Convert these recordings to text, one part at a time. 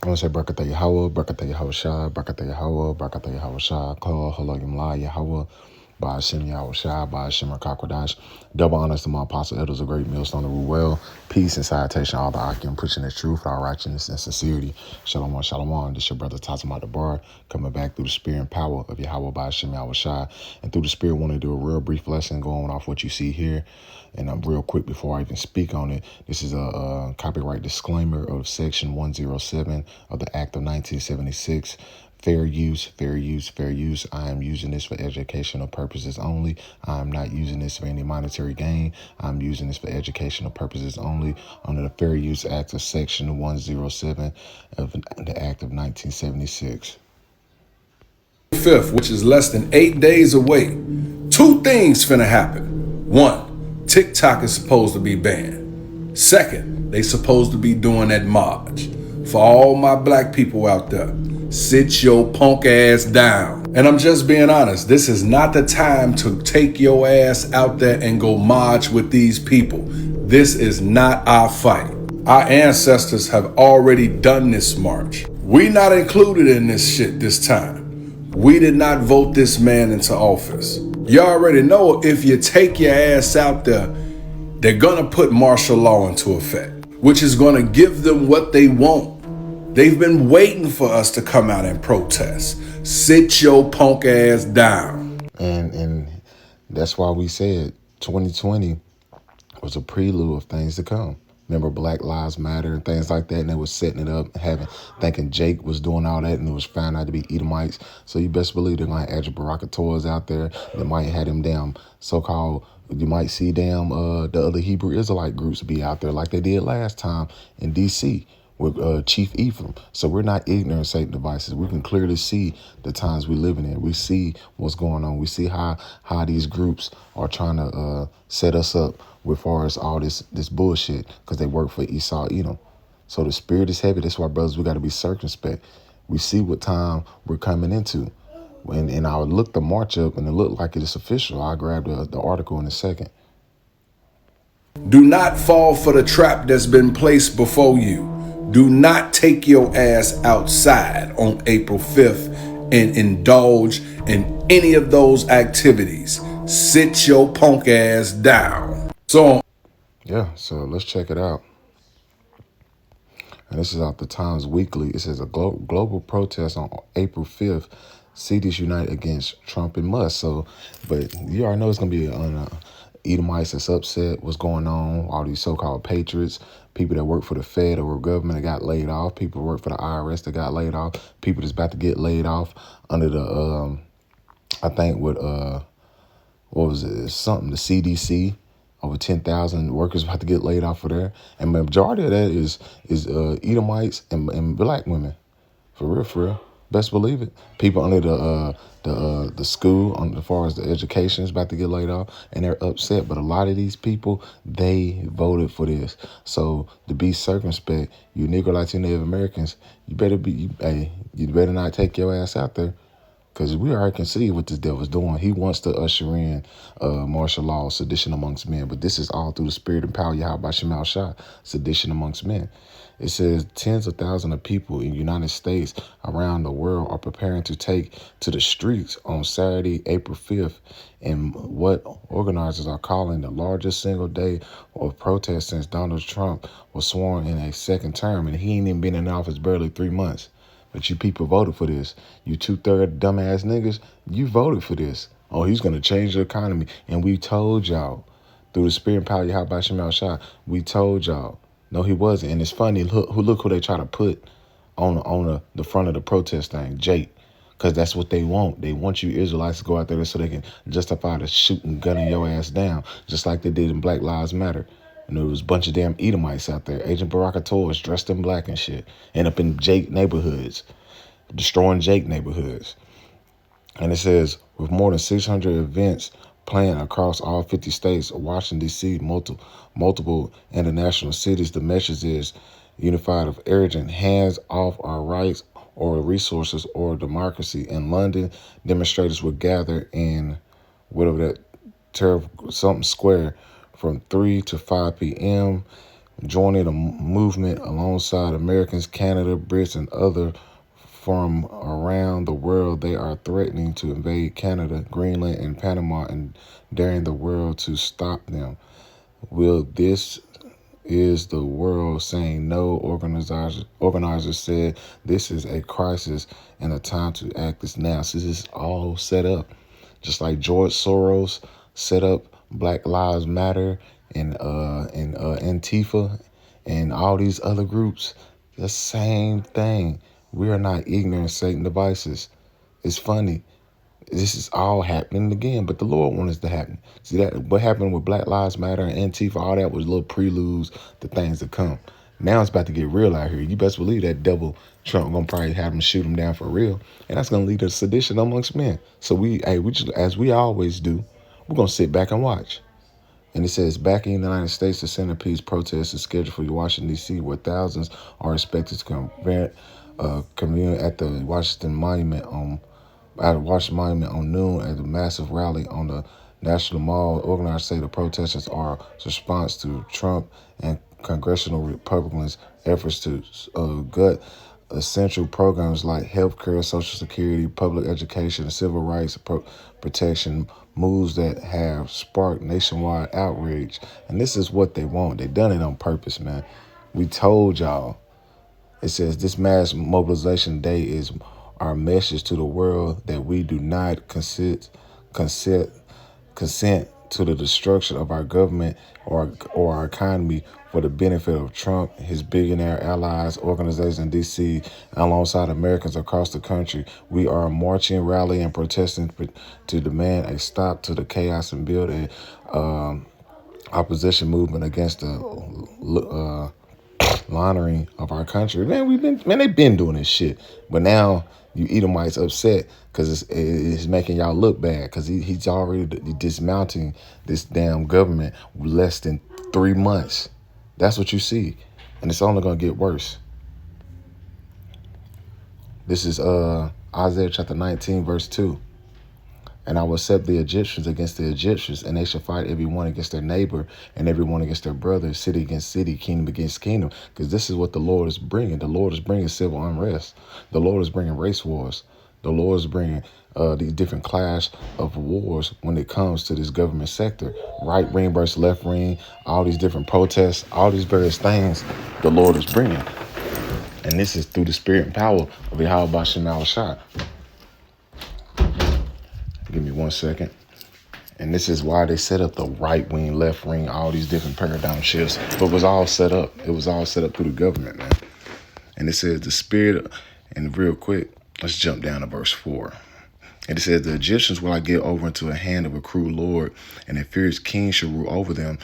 I want to say Barakatah Yahweh, Barakatah Yahushua, Barakatah Yahweh, Barakatah Yahushua, Kol Halagim La Yahweh, Ba'ashem Yahushua, Ba'ashem Rakakwadash. Double honors to my apostle elders, a great millstone to rule well. Peace and salutation, all the Akim, preaching the truth, all righteousness and sincerity. Shalom, shalom. This your brother Tazama Bar, coming back through the spirit and power of Yahweh Ba'ashem Yahushua. And through the spirit, want to do a real brief lesson going off what you see here. And I'm real quick before I even speak on it. This is a copyright disclaimer of Section 107 of the Act of 1976. Fair use, fair use, fair use. I am using this for educational purposes only. I am not using this for any monetary gain. I'm using this for educational purposes only under the Fair Use Act of Section 107 of the Act of 1976. 5th, which is less than 8 days away, two things finna happen. One, TikTok is supposed to be banned. Second, they supposed to be doing that march. For all my black people out there, sit your punk ass down. And I'm just being honest, this is not the time to take your ass out there and go march with these people. This is not our fight. Our ancestors have already done this march. We not included in this shit this time. We did not vote this man into office. You already know if you take your ass out there, they're gonna put martial law into effect, which is gonna give them what they want. They've been waiting for us to come out and protest. Sit your punk ass down. And that's why we said 2020 was a prelude of things to come. Remember Black Lives Matter and things like that, and they was setting it up, thinking Jake was doing all that, and it was found out to be Edomites. So you best believe they're gonna have provocateurs out there. They might have them damn so-called. You might see the other Hebrew Israelite groups be out there like they did last time in D.C. with Chief Ephraim. So we're not ignorant of Satan devices. We can clearly see the times we're living in. We see what's going on. We see how these groups are trying to set us up with far as all this bullshit because they work for Esau Edom. So the spirit is heavy. That's why, brothers, we got to be circumspect. We see what time we're coming into. And I looked the march up, and it looked like it's official. I'll grab the article in a second. Do not fall for the trap that's been placed before you. Do not take your ass outside on April 5th and indulge in any of those activities. Sit your punk ass down. So let's check it out. And this is out the Times Weekly. It says a global protest on April 5th. Cities unite against Trump and Musk. So, but you already know it's going to be Edomites that's upset. What's going on? All these so-called patriots, people that work for the Fed or government that got laid off, people who work for the IRS that got laid off, people that's about to get laid off under the, I think with, what was it? Something, the CDC. Over 10,000 workers about to get laid off for there. And the majority of that is Edomites and black women. For real. Best believe it. People under the school, as far as the education, is about to get laid off, and they're upset. But a lot of these people, they voted for this. So to be circumspect, you Negro, Latino, Native Americans, you better not take your ass out there. Because we already can see what this devil's doing. He wants to usher in martial law, sedition amongst men. But this is all through the spirit and power of Yahweh Shemal Shah, sedition amongst men. It says tens of thousands of people in the United States around the world are preparing to take to the streets on Saturday, April 5th, in what organizers are calling the largest single day of protest since Donald Trump was sworn in a second term. And he ain't even been in office barely 3 months. But you people voted for this. You 2/3 dumbass niggas, you voted for this. Oh, he's going to change the economy. And we told y'all, through the spirit and power of Yahweh Shemal Shah, we told y'all. No, he wasn't. And it's funny, look who they try to put on the front of the protest thing, Jake. Because that's what they want. They want you Israelites to go out there so they can justify the shooting, gunning your ass down, just like they did in Black Lives Matter. And there was a bunch of damn Edomites out there, Agent provocateurs dressed in black and shit, end up in Jake neighborhoods, destroying Jake neighborhoods. And it says, with more than 600 events planned across all 50 states, Washington, D.C., multiple international cities, the message is unified of urgent, hands off our rights or resources or democracy. In London, demonstrators will gather in whatever that something square from 3 to 5 p.m. joining a movement alongside Americans, Canada, Brits, and other from around the world. They are threatening to invade Canada, Greenland, and Panama and daring the world to stop them. Will this is the world saying no? Organizers said this is a crisis and the time to act is now. So this is all set up. Just like George Soros set up Black Lives Matter and Antifa and all these other groups. The same thing. We are not ignorant Satan devices. It's funny. This is all happening again, but the Lord wants it to happen. See that what happened with Black Lives Matter and Antifa, all that was little preludes to things to come. Now it's about to get real out here. You best believe that devil Trump gonna probably have him shoot him down for real, and that's gonna lead to sedition amongst men. So we just, as we always do, we're gonna sit back and watch. And it says, back in the United States, the centerpiece protest is scheduled for Washington, D.C., where thousands are expected to convene at the Washington Monument on noon at the massive rally on the National Mall. Organizers say the protesters are a response to Trump and congressional Republicans' efforts to gut essential programs like healthcare, Social Security, public education, and civil rights protection, moves that have sparked nationwide outrage. And this is what they want. They done it on purpose, man. We told y'all. It says this mass mobilization day is our message to the world that we do not consent to the destruction of our government or our economy for the benefit of Trump, his billionaire allies, organizations in D.C., alongside Americans across the country. We are marching, rallying, and protesting to demand a stop to the chaos and build a opposition movement against the laundering of our country. Man, they've been doing this shit, but now you Edomites upset because it's making y'all look bad because he's already dismounting this damn government less than 3 months. That's what you see, and it's only gonna get worse. This is Isaiah chapter 19, verse 2. And I will set the Egyptians against the Egyptians, and they shall fight every one against their neighbor, and every one against their brother, city against city, kingdom against kingdom. Because this is what the Lord is bringing. The Lord is bringing civil unrest. The Lord is bringing race wars. The Lord is bringing these different clash of wars when it comes to this government sector. Right wing versus left wing, all these different protests, all these various things the Lord is bringing. And this is through the spirit and power of Yahweh Shema Shah. Give me 1 second. And this is why they set up the right wing, left wing, all these different paradigm shifts. But it was all set up. It was all set up through the government, man. And it says the spirit, and real quick, let's jump down to verse 4. And it says, the Egyptians will I give over into the hand of a cruel lord, and a fierce king shall rule over them.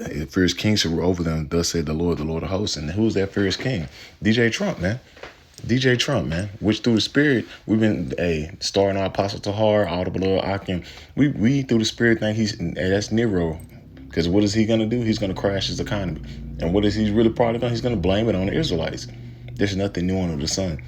A fierce king shall rule over them, thus said the Lord of hosts. And who's that fierce king? DJ Trump, man. DJ Trump, man, which through the spirit, we've been starting our Apostle Tahar, all the blood, Akim. We through the spirit think that's Nero. Because what is he going to do? He's going to crash his economy. And what is he really probably going to? He's going to blame it on the Israelites. There's nothing new under the sun.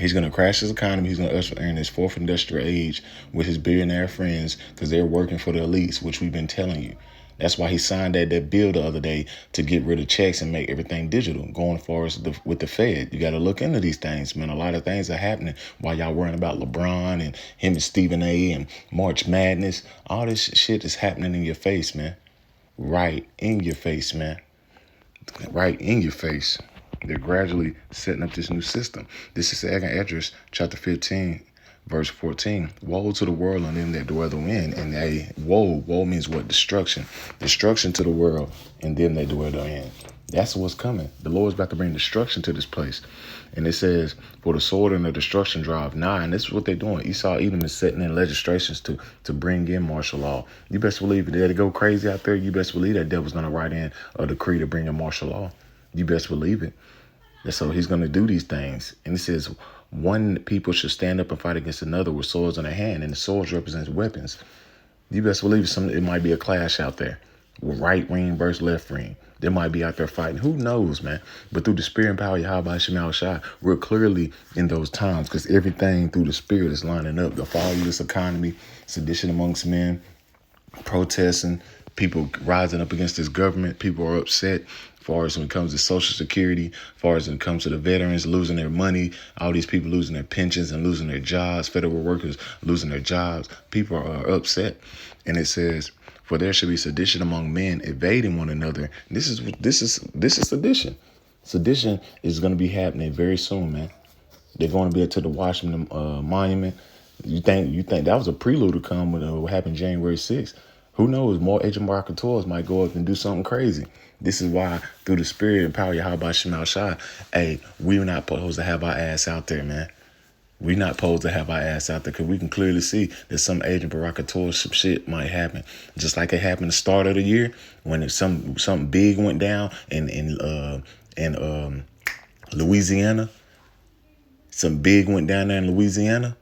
He's going to crash his economy. He's going to usher in his fourth industrial age with his billionaire friends because they're working for the elites, which we've been telling you. That's why he signed that bill the other day to get rid of checks and make everything digital. Going forward with the Fed, you got to look into these things, man. A lot of things are happening while y'all worrying about LeBron and him and Stephen A. and March Madness. All this shit is happening in your face, man. Right in your face, man. Right in your face. They're gradually setting up this new system. This is Esdras chapter 15. Verse 14, woe to the world and them that dwell therein. And woe means what? Destruction. Destruction to the world and them that dwell therein. That's what's coming. The Lord's about to bring destruction to this place. And it says, for the sword and the destruction drive nigh. And this is what they're doing. Esau, Edom is setting in legislations to bring in martial law. You best believe it. They go crazy out there. You best believe that devil's going to write in a decree to bring in martial law. You best believe it. And so he's going to do these things. And it says, one people should stand up and fight against another with swords in their hand, and the swords represents weapons. You best believe it might be a clash out there. Right wing versus left wing. They might be out there fighting. Who knows, man? But through the spirit and power of Yahweh Shema Shah, we're clearly in those times because everything through the spirit is lining up. The fall of this economy, sedition amongst men, protesting, people rising up against this government. People are upset. far as when it comes to Social Security, far as when it comes to the veterans losing their money, all these people losing their pensions and losing their jobs, federal workers losing their jobs. People are upset. And it says, for there should be sedition among men, evading one another. This is sedition. Sedition is going to be happening very soon, man. They're going to be to the Washington Monument. You think that was a prelude to come with what happened January 6th? Who knows? More agent provocateurs might go up and do something crazy. This is why, through the spirit and power of Yahweh Shemal Shai, hey, we're not supposed to have our ass out there, man. We're not supposed to have our ass out there because we can clearly see that some agent provocateurs, some shit might happen. Just like it happened at the start of the year when something big went down in Louisiana. Some big went down there in Louisiana.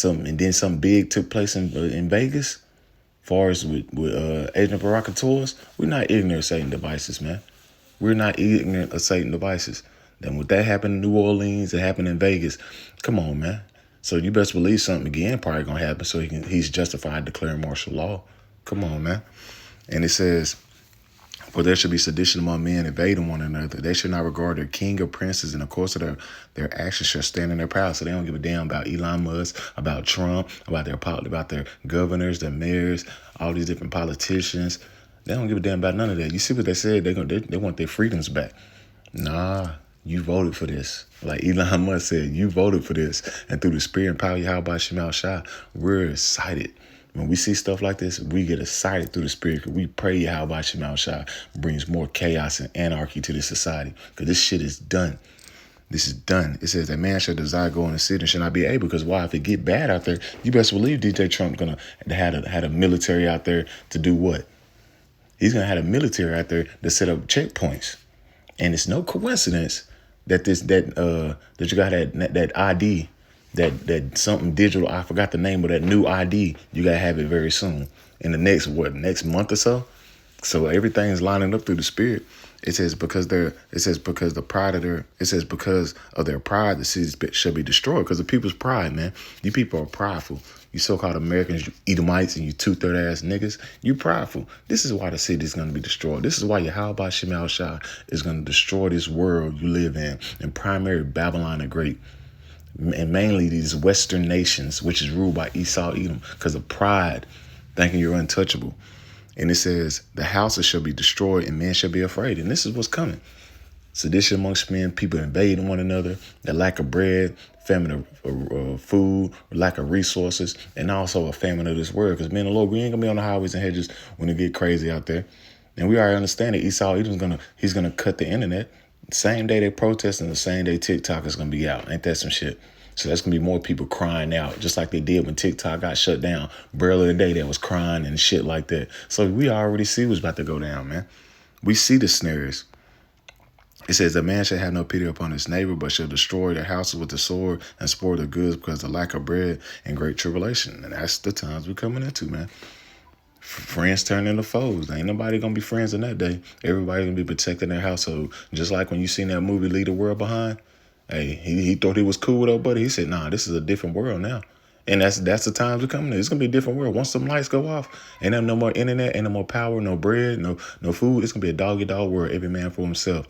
And then something big took place in Vegas. Far as with agent provocateurs, we're not ignorant of Satan devices, man. We're not ignorant of Satan devices. Then with that happened in New Orleans, it happened in Vegas. Come on, man. So you best believe something again probably gonna happen. So he's justified declaring martial law. Come on, man. And it says, for there should be sedition among men, evading one another. They should not regard their king or princes, and of course their actions shall stand in their power. So they don't give a damn about Elon Musk, about Trump, about their governors, their mayors, all these different politicians. They don't give a damn about none of that. You see what they said? They want their freedoms back. Nah, you voted for this. Like Elon Musk said, you voted for this. And through the spirit and power of Yahweh Shemal Shai, we're excited. When we see stuff like this, we get excited through the spirit because we pray Yahweh Shemal Shai brings more chaos and anarchy to this society because this shit is done. This is done. It says that man shall desire go in the city and shall not be able because why? If it get bad out there, you best believe DJ Trump gonna had a military out there to do what? He's gonna have a military out there to set up checkpoints. And it's no coincidence that that you got that ID, that something digital. I forgot the name of that new ID. You gotta have it very soon in the next month or so. So everything's lining up through the spirit. It says because of their pride, the cities shall be destroyed. Because of people's pride, man. You people are prideful. You so-called Americans, you Edomites, and you two-third ass niggas, you prideful. This is why the city is going to be destroyed. This is why Yahweh Shemal Shai is going to destroy this world you live in primary Babylon the Great. And mainly these Western nations, which is ruled by Esau, Edom, because of pride, thinking you're untouchable. And it says, the houses shall be destroyed and men shall be afraid. And this is what's coming. Sedition amongst men, people invading one another, the lack of bread, famine of food, lack of resources, and also a famine of this world. Because, man, the Lord, we ain't going to be on the highways and hedges when it get crazy out there. And we already understand that Esau, he's going to cut the internet. Same day they protest and the same day TikTok is going to be out. Ain't that some shit? So that's going to be more people crying out, just like they did when TikTok got shut down. Barely a day that was crying and shit like that. So we already see what's about to go down, man. We see the snares. It says, a man shall have no pity upon his neighbor, but shall destroy their houses with the sword and spoil their goods because of the lack of bread and great tribulation. And that's the times we're coming into, man. Friends turn into foes. Ain't nobody going to be friends in that day. Everybody going to be protecting their household. Just like when you seen that movie, Leave the World Behind. Hey, he thought he was cool with old buddy. He said, nah, this is a different world now. And that's the times we're coming in. It's going to be a different world. Once some lights go off, ain't there no more internet, ain't no more power, no bread, no food. It's going to be a dog-eat-dog world, every man for himself.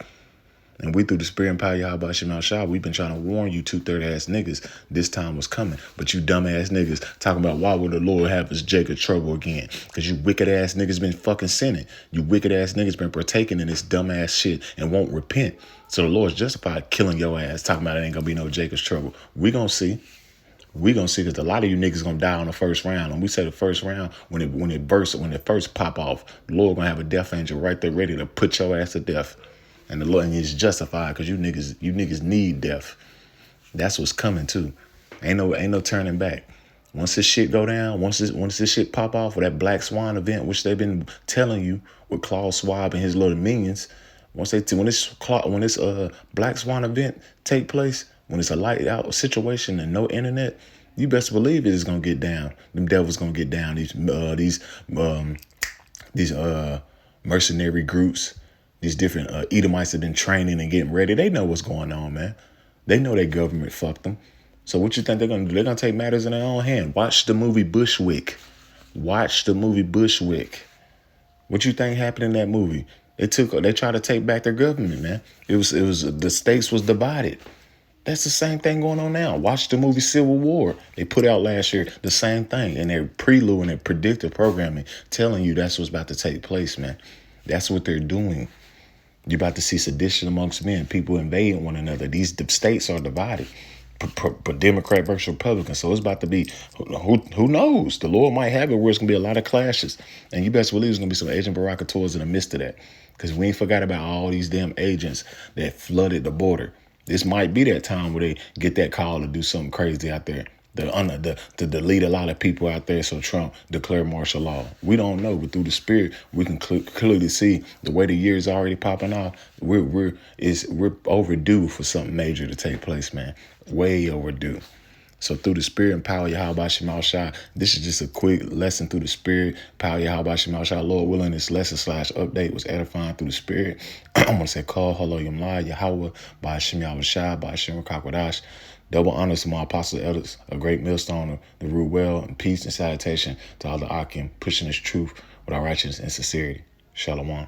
And we, through the spirit and power of Yahweh Shemal Shai, we've been trying to warn you two-third ass niggas this time was coming. But you dumbass niggas talking about why would the Lord have us Jacob trouble again? Because you wicked ass niggas been fucking sinning. You wicked ass niggas been partaking in this dumbass shit and won't repent. So the Lord's justified killing your ass, talking about it ain't gonna be no Jacob's trouble. We gonna see. We gonna see because a lot of you niggas gonna die on the first round. And we say the first round, when it first pop off, the Lord gonna have a death angel right there ready to put your ass to death. And the Lord is justified because you niggas need death. That's what's coming too. Ain't no turning back. Once this shit go down, once this shit pop off, or that Black Swan event, which they've been telling you with Klaus Schwab and his little minions, when this Black Swan event take place, when it's a light out situation and no internet, you best believe it is gonna get down. Them devils gonna get down. These mercenary groups. These different Edomites have been training and getting ready. They know what's going on, man. They know their government fucked them. So what you think they're going to do? They're going to take matters in their own hand. Watch the movie Bushwick. What you think happened in that movie? They tried to take back their government, man. It was the states was divided. That's the same thing going on now. Watch the movie Civil War. They put out last year the same thing, and they're preluding and predictive programming, telling you that's what's about to take place, man. That's what they're doing. You're about to see sedition amongst men, people invading one another. These states are divided, Democrat versus Republican. So it's about to be, who knows? The Lord might have it where it's going to be a lot of clashes. And you best believe there's going to be some agent provocateurs in the midst of that. Because we ain't forgot about all these damn agents that flooded the border. This might be that time where they get that call to do something crazy out there. To delete a lot of people out there so Trump declare martial law. We don't know, but through the spirit, we can clearly see the way the year is already popping off. We're overdue for something major to take place, man. Way overdue. So through the spirit and power, Yahweh Shemal Shah, this is just a quick lesson through the spirit, power, Yahweh Shemal Shah. Lord willing, this lesson / update was edifying through the spirit. I'm going to say, call, hello, Yamla, Yahweh, by Hashem Yahweh Shah, by Hashem Rakakwadash. Double honors to my apostle elders, a great millstone of the rule well, and peace and salutation to all the Akim, pushing this truth with our righteousness and sincerity. Shalom.